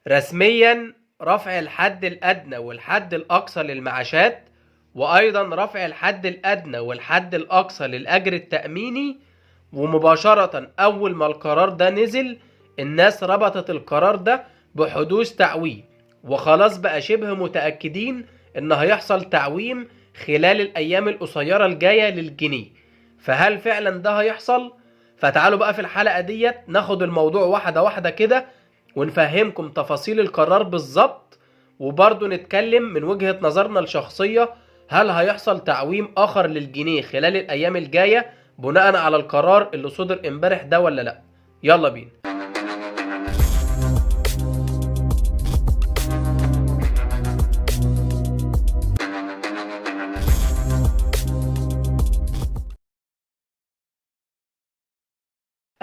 رسميا رفع الحد الأدنى والحد الأقصى للمعاشات، وأيضا رفع الحد الأدنى والحد الأقصى للأجر التأميني. ومباشرة أول ما القرار ده نزل الناس ربطت القرار ده بحدوث تعويم، وخلاص بقى شبه متأكدين إن هيحصل تعويم خلال الأيام القصيرة الجاية للجنيه. فهل فعلا ده هيحصل؟ فتعالوا بقى في الحلقة ديت ناخد الموضوع واحدة واحدة كده ونفهمكم تفاصيل القرار بالظبط، وبرضه نتكلم من وجهة نظرنا الشخصية هل هيحصل تعويم آخر للجنيه خلال الأيام الجاية بناء على القرار اللي صدر امبارح ده ولا لأ. يلا بينا.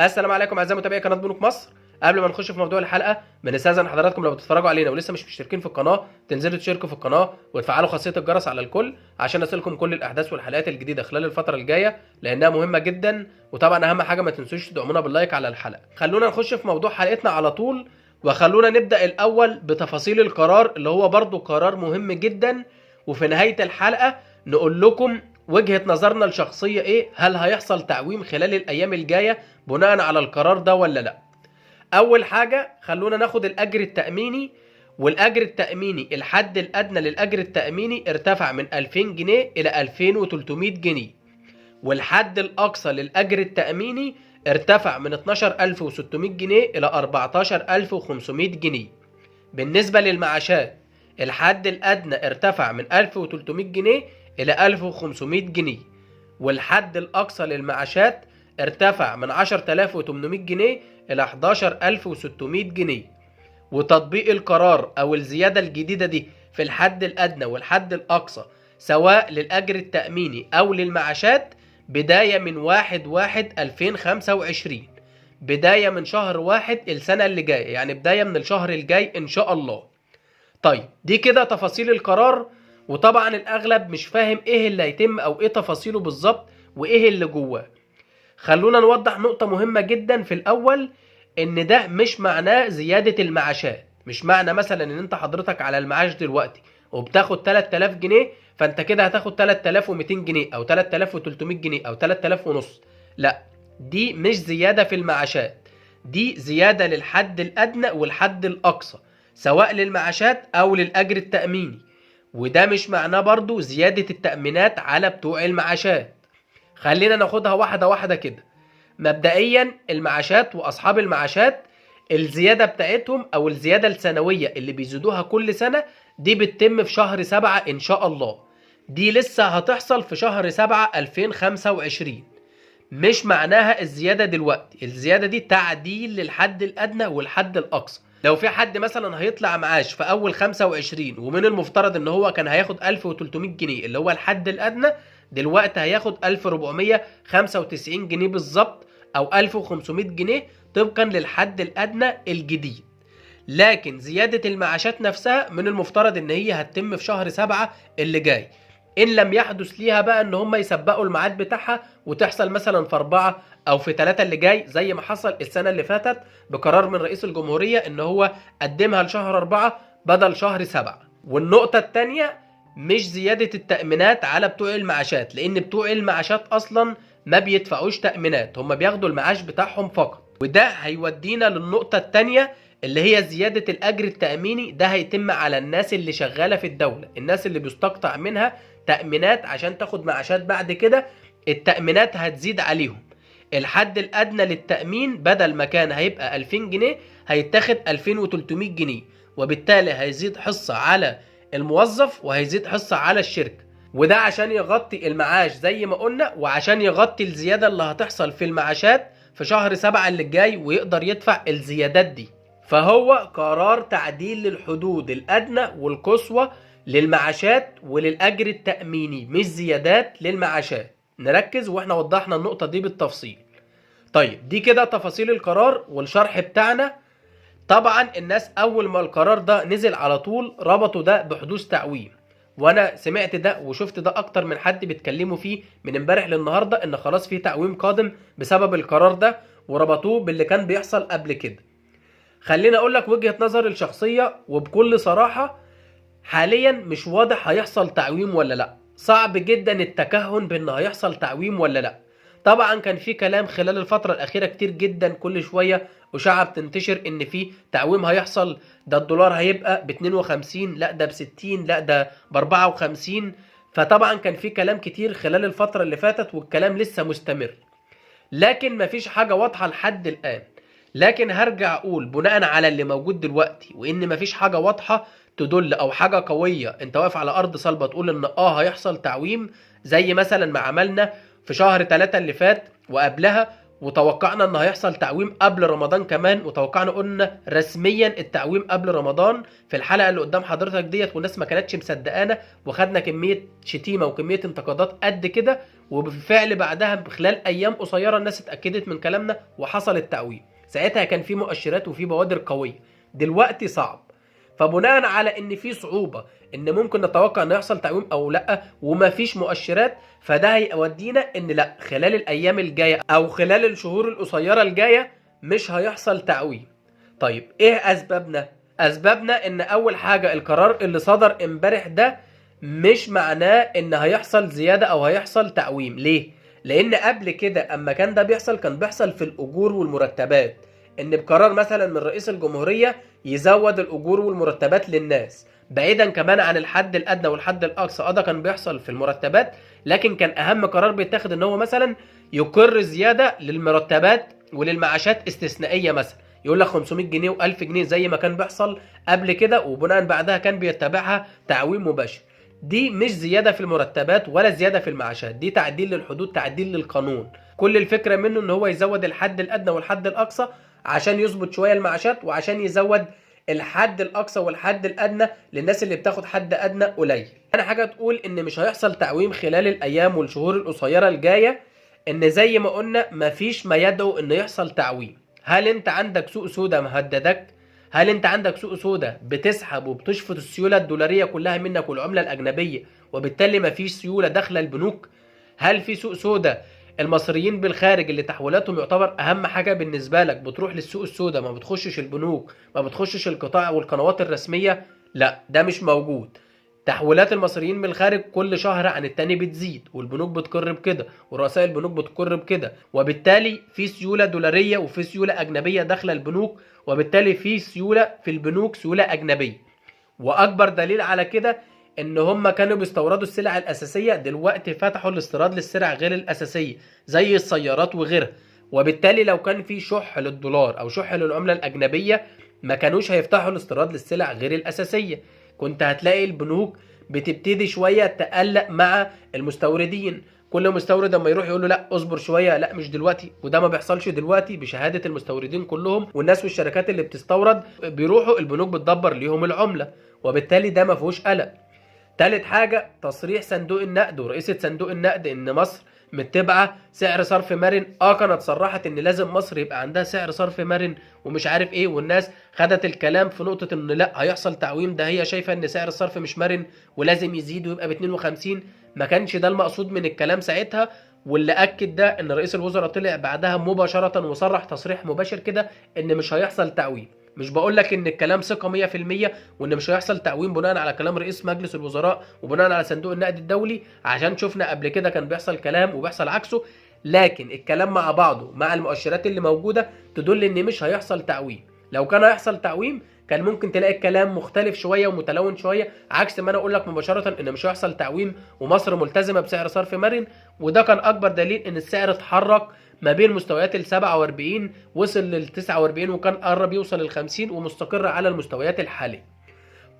السلام عليكم اعزائي متابعي قناه بنوك مصر. قبل ما نخش في موضوع الحلقه بنستاذن حضراتكم لو بتتفرجوا علينا ولسه مش مشتركين في القناه تنزلوا تشتركوا في القناه وتفعلوا خاصيه الجرس على الكل عشان يصلكم كل الاحداث والحلقات الجديده خلال الفتره الجايه لانها مهمه جدا. وطبعا اهم حاجه ما تنسوش تدعمونا باللايك على الحلقه. خلونا نخش في موضوع حلقتنا على طول، وخلونا نبدا الاول بتفاصيل القرار اللي هو برضو قرار مهم جدا، وفي نهايه الحلقه نقول لكم وجهة نظرنا الشخصية ايه، هل هيحصل تعويم خلال الايام الجاية بناء على القرار ده ولا لا. اول حاجة خلونا ناخد الاجر التأميني. والاجر التأميني الحد الادنى للاجر التأميني ارتفع من 2000 جنيه الى 2300 جنيه، والحد الاقصى للاجر التأميني ارتفع من 12600 جنيه الى 14500 جنيه. بالنسبة للمعاشات الحد الادنى ارتفع من 1300 جنيه إلى 1500 جنيه، والحد الأقصى للمعاشات ارتفع من 10800 جنيه إلى 11600 جنيه. وتطبيق القرار أو الزيادة الجديدة دي في الحد الأدنى والحد الأقصى سواء للأجر التأميني أو للمعاشات بداية من 1/1/2025، بداية من شهر 1 السنة اللي جاية، يعني بداية من الشهر الجاي إن شاء الله. طيب دي كده تفاصيل القرار، وطبعا الاغلب مش فاهم ايه اللي هيتم او ايه تفاصيله بالظبط وايه اللي جواه. خلونا نوضح نقطة مهمة جدا في الاول، ان ده مش معناه زيادة المعاشات. مش معنى مثلا ان انت حضرتك على المعاش دلوقتي وبتاخد 3000 جنيه فانت كده هتاخد 3200 جنيه او 3300 جنيه او 3000 ونص. لا، دي مش زيادة في المعاشات، دي زيادة للحد الادنى والحد الاقصى سواء للمعاشات او للاجر التأميني. وده مش معناه برضو زيادة التأمينات على بتوع المعاشات. خلينا ناخدها واحدة واحدة كده. مبدئيا المعاشات وأصحاب المعاشات الزيادة بتاعتهم أو الزيادة السنوية اللي بيزيدوها كل سنة دي بتتم في شهر 7 إن شاء الله. دي لسه هتحصل في شهر 7 2025. مش معناها الزيادة دلوقتي، الزيادة دي تعديل للحد الأدنى والحد الأقصى. لو في حد مثلا هيطلع معاش في اول 25 ومن المفترض ان هو كان هياخد 1300 جنيه اللي هو الحد الادنى، دلوقتي هياخد 1495 جنيه بالظبط او 1500 جنيه طبقا للحد الادنى الجديد. لكن زيادة المعاشات نفسها من المفترض ان هي هتتم في شهر 7 اللي جاي، ان لم يحدث ليها بقى ان هم يسبقوا الميعاد بتاعها وتحصل مثلا في 4 او في 3 اللي جاي زي ما حصل السنة اللي فاتت بقرار من رئيس الجمهورية ان هو قدمها لشهر 4 بدل شهر 7. والنقطة التانية مش زيادة التأمينات على بتوع المعاشات، لان بتوع المعاشات اصلا ما بيدفعوش تأمينات، هم بياخدوا المعاش بتاعهم فقط. وده هيودينا للنقطة التانية اللي هي زيادة الأجر التأميني. ده هيتم على الناس اللي شغالة في الدولة، الناس اللي بيستقطع منها تأمينات عشان تاخد معاشات بعد كده، التأمينات هتزيد عليهم. الحد الأدنى للتأمين بدل ما كان هيبقى 2000 جنيه هيتاخد 2300 جنيه، وبالتالي هيزيد حصة على الموظف وهيزيد حصة على الشركة. وده عشان يغطي المعاش زي ما قلنا، وعشان يغطي الزيادة اللي هتحصل في المعاشات في شهر 7 اللي جاي ويقدر يدفع الزيادات دي. فهو قرار تعديل للحدود الأدنى والقصوى للمعاشات وللأجر التأميني، مش زيادات للمعاشات. نركز واحنا وضحنا النقطة دي بالتفصيل. طيب دي كده تفاصيل القرار والشرح بتاعنا. طبعا الناس أول ما القرار ده نزل على طول ربطوا ده بحدوث تعويم، وانا سمعت ده وشفت ده اكتر من حد بيتكلموا فيه من امبارح للنهارده ان خلاص في تعويم قادم بسبب القرار ده، وربطوه باللي كان بيحصل قبل كده. خليني اقول لك وجهة نظري الشخصية وبكل صراحة، حاليا مش واضح هيحصل تعويم ولا لا. صعب جدا التكهن بان هيحصل تعويم ولا لا. طبعا كان في كلام خلال الفترة الأخيرة كتير جدا، كل شوية أشاعة بتنتشر إن في تعويم هيحصل، ده الدولار هيبقى ب 52، لا ده ب 60، لا ده ب 54. فطبعا كان في كلام كتير خلال الفترة اللي فاتت، والكلام لسه مستمر، لكن مفيش حاجة واضحة لحد الآن. لكن هرجع أقول بناء على اللي موجود دلوقتي، وإن مفيش حاجة واضحة تدل أو حاجة قوية أنت واقف على أرض صلبة تقول إن هيحصل تعويم، زي مثلا ما عملنا في شهر 3 اللي فات وقبلها، وتوقعنا ان هيحصل تعويم قبل رمضان كمان، وتوقعنا قلنا رسميا التعويم قبل رمضان في الحلقه اللي قدام حضرتك ديت، والناس ما كانتش مصدقانا، وخدنا كميه شتيمه وكميه انتقادات قد كده. وبالفعل بعدها خلال ايام قصيره الناس اتاكدت من كلامنا وحصل التعويم. ساعتها كان في مؤشرات وفي بوادر قويه، دلوقتي صعب. فبناء على ان في صعوبه ان ممكن نتوقع ان يحصل تعويم او لا، ومفيش مؤشرات، فده هيودينا ان لا، خلال الايام الجايه او خلال الشهور القصيره الجايه مش هيحصل تعويم. طيب ايه اسبابنا؟ اسبابنا ان اول حاجه القرار اللي صدر امبارح ده مش معناه ان هيحصل زياده او هيحصل تعويم. ليه؟ لان قبل كده اما كان ده بيحصل كان بيحصل في الاجور والمرتبات، ان بقرار مثلا من رئيس الجمهوريه يزود الاجور والمرتبات للناس، بعيدا كمان عن الحد الادنى والحد الاقصى. ده كان بيحصل في المرتبات، لكن كان اهم قرار بيتاخد ان هو مثلا يقر زياده للمرتبات وللمعاشات استثنائيه، مثلا يقول لك 500 جنيه و1000 جنيه زي ما كان بيحصل قبل كده، وبناء بعدها كان بيتبعها تعويم مباشر. دي مش زياده في المرتبات ولا زياده في المعاشات، دي تعديل للحدود، تعديل للقانون. كل الفكره منه ان هو يزود الحد الادنى والحد الاقصى عشان يظبط شويه المعاشات، وعشان يزود الحد الاقصى والحد الادنى للناس اللي بتاخد حد ادنى قليل. انا حاجه تقول ان مش هيحصل تعويم خلال الايام والشهور القصيره الجايه، ان زي ما قلنا مفيش ما يدعو ان يحصل تعويم. هل انت عندك سوق سودا مهددك؟ هل انت عندك سوق سودا بتسحب وبتشفط السيوله الدولاريه كلها منك والعمله الاجنبيه، وبالتالي مفيش سيوله داخله البنوك؟ هل في سوق سودا المصريين بالخارج اللي تحويلاتهم يعتبر اهم حاجه بالنسبه لك بتروح للسوق السوداء، ما بتخشش البنوك، ما بتخشش القطاع والقنوات الرسميه؟ لا، ده مش موجود. تحويلات المصريين من الخارج كل شهر عن التاني بتزيد، والبنوك بتقر بكده، ورؤساء البنوك بتقر بكده، وبالتالي في سيوله دولاريه وفي سيوله اجنبيه داخله البنوك، وبالتالي في سيوله في البنوك، سيوله اجنبيه. واكبر دليل على كده ان هم كانوا بيستوردوا السلع الاساسيه، دلوقتي فتحوا الاستيراد للسلع غير الاساسيه زي السيارات وغيرها. وبالتالي لو كان في شح للدولار او شح للعمله الاجنبيه ما كانوش هيفتحوا الاستيراد للسلع غير الاساسيه. كنت هتلاقي البنوك بتبتدي شويه تقلق مع المستوردين، كل مستورد اما يروح يقول له لا اصبر شويه، لا مش دلوقتي، وده ما بيحصلش دلوقتي بشهاده المستوردين كلهم، والناس والشركات اللي بتستورد بيروحوا البنوك بتدبر ليهم العمله، وبالتالي ده ما فيهوش قلق. تالت حاجة تصريح صندوق النقد ورئيسة صندوق النقد ان مصر متبعة سعر صرف مرن. كانت صرحت ان لازم مصر يبقى عندها سعر صرف مرن ومش عارف ايه، والناس خدت الكلام في نقطة ان لا هيحصل تعويم، ده هي شايفة ان سعر الصرف مش مرن ولازم يزيد ويبقى ب 52. ما كانش ده المقصود من الكلام ساعتها، واللي اكد ده ان رئيس الوزراء طلع بعدها مباشرة وصرح تصريح مباشر كده ان مش هيحصل تعويم. مش بقول لك ان الكلام ثقه 100% وان مش هيحصل تعويم بناء على كلام رئيس مجلس الوزراء وبناء على صندوق النقد الدولي، عشان شفنا قبل كده كان بيحصل كلام وبيحصل عكسه، لكن الكلام مع بعضه مع المؤشرات اللي موجوده تدل ان مش هيحصل تعويم. لو كان هيحصل تعويم كان ممكن تلاقي الكلام مختلف شويه ومتلون شويه، عكس ما انا اقول لك مباشره ان مش هيحصل تعويم ومصر ملتزمه بسعر صرف مرن. وده كان اكبر دليل ان السعر اتحرك ما بين مستويات ال 47 وصل لل 49 وكان قرب يوصل لل 50 ومستقر على المستويات الحاليه.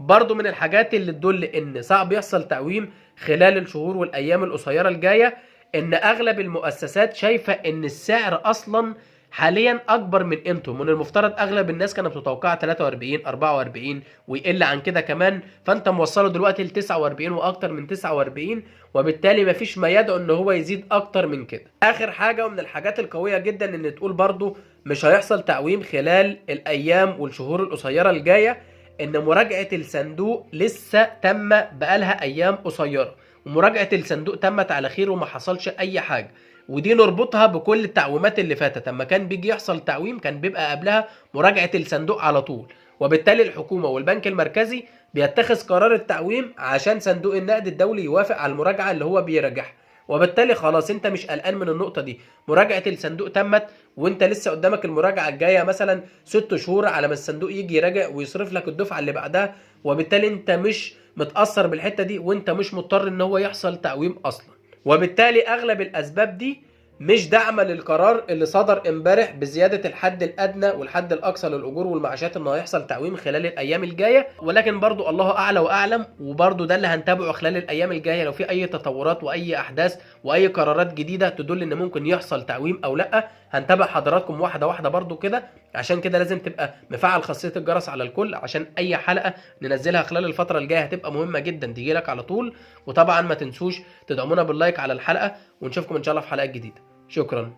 برضو من الحاجات اللي تدل ان صعب يحصل تعويم خلال الشهور والايام القصيره الجايه ان اغلب المؤسسات شايفه ان السعر اصلا حاليا اكبر من قيمته. من المفترض اغلب الناس كانت متوقعه 43 44 ويقل عن كده كمان، فانت موصله دلوقتي ل 49 واكتر من 49، وبالتالي مفيش ما يدعو ان هو يزيد اكتر من كده. اخر حاجه ومن الحاجات القويه جدا ان تقول برضو مش هيحصل تعويم خلال الايام والشهور القصيره الجايه، ان مراجعه الصندوق لسه تم بقالها ايام قصيره، ومراجعه الصندوق تمت على خير وما حصلش اي حاجه. ودي نربطها بكل التعويمات اللي فاتت. اما كان بيجي يحصل تعويم كان بيبقى قبلها مراجعة الصندوق على طول، وبالتالي الحكومة والبنك المركزي بيتخذ قرار التعويم عشان صندوق النقد الدولي يوافق على المراجعة اللي هو بيراجعها. وبالتالي خلاص انت مش قلقان من النقطة دي، مراجعة الصندوق تمت وانت لسه قدامك المراجعة الجاية مثلا 6 شهور على ما الصندوق يجي يراجع ويصرف لك الدفعة اللي بعدها. وبالتالي انت مش متأثر بالحتة دي، وانت مش مضطر ان هو يحصل تعويم اصلا. وبالتالي اغلب الاسباب دي مش داعمه للقرار اللي صدر امبارح بزياده الحد الادنى والحد الاقصى للاجور والمعاشات انه هيحصل تعويم خلال الايام الجايه. ولكن برضو الله اعلى واعلم، وبرضو ده اللي هنتابعه خلال الايام الجايه لو في اي تطورات واي احداث واي قرارات جديده تدل ان ممكن يحصل تعويم او لا، هنتابع حضراتكم واحده واحده برضو كده. عشان كده لازم تبقى مفعل خاصيه الجرس على الكل، عشان اي حلقه ننزلها خلال الفتره الجايه هتبقى مهمه جدا تجيلك على طول. وطبعا ما تنسوش تدعمونا باللايك على الحلقه، ونشوفكم ان شاء الله في حلقات جديده. شكرا.